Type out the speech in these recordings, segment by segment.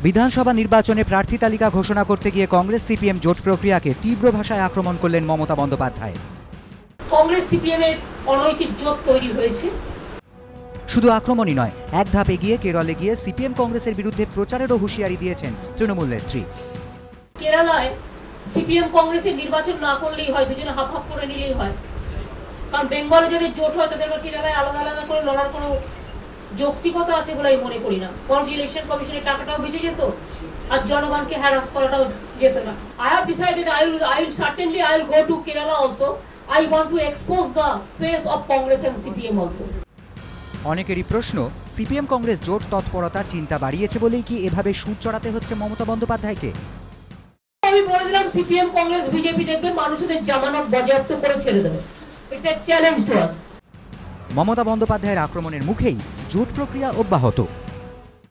বিধানসভা নির্বাচনে প্রার্থী তালিকা ঘোষণা করতে গিয়ে কংগ্রেস সিপিএম জোট প্রক্রিয়াকে তীব্র ভাষায় আক্রমণ করলেন মমতা বন্দ্যোপাধ্যায়। কংগ্রেস সিপিএম এর অনৈতিক জোট তৈরি হয়েছে। শুধু আক্রমণই নয়, এক ধাপ এগিয়ে কেরলে গিয়ে সিপিএম কংগ্রেসের বিরুদ্ধে প্রচারেরও হুঁশিয়ারি দিয়েছেন তৃণমূল নেত্রী। কেরালায় সিপিএম কংগ্রেসের নির্বাচন না করলেই হয়, দুজনে হাফ হাফ করে নিলেই হয়। কারণ বেঙ্গলে যদি জোট হয় তাদের কেরালায় আলাদা আলাদা করে লড়ার কোনো যৌক্তিকতা আছে বলে আমি মনে করি না। কারণ ইলেকশন কমিশনের টাকাটাও বেঁচে যেত আর জনগণকে হ্যারাস করাটাও যেত না। I have decided I will go to Kerala also. I want to expose the face of Congress and CPM also. অনেকেরই প্রশ্ন, সিপিএম কংগ্রেস জোট তৎপরতা চিন্তা বাড়িয়েছে বলেই কি এভাবে সুর চড়াতে হচ্ছে মমতা বন্দ্যোপাধ্যায়কে? আমি বলে দিলাম সিপিএম কংগ্রেস বিজেপি দেখবে মানুষদের জামানত বাজেয়াপ্ত করে ছেড়ে দেবে। It's a challenge to us. Mamata বন্দ্যোপাধ্যায়ের আক্রমণের মুখেই জোট প্রক্রিয়া অব্যাহত।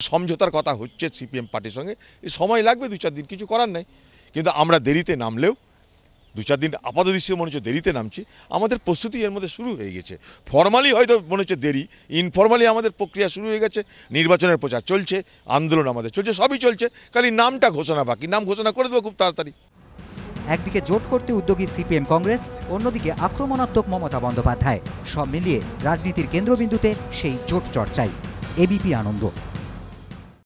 সমঝোতার কথা হচ্ছে সিপিএম পার্টির সঙ্গে, সময় লাগবে 2-4 দিন, কিছু করার নাই। কিন্তু আমরা দেরিতে নামলেও 2-4 দিন আপাত দৃশ্যে মনে হচ্ছে দেরিতে নামছি, আমাদের প্রস্তুতি এর মধ্যে শুরু হয়ে গেছে। ফর্মালি হয়তো মনে হচ্ছে দেরি, ইনফর্মালি আমাদের প্রক্রিয়া শুরু হয়ে গেছে। নির্বাচনের প্রচার চলছে, আন্দোলন আমাদের চলছে, সবই চলছে, খালি নামটা ঘোষণা বাকি। নাম ঘোষণা করে দেবো খুব তাড়াতাড়ি। একদিকে জোট করতে উদ্যোগী সিপিএম কংগ্রেস, অন্যদিকে আক্রমণাত্মক মমতা বন্দ্যোপাধ্যায়। সব মিলিয়ে রাজনীতির কেন্দ্রবিন্দুতে সেই জোট চর্চাই। এবিপি আনন্দ।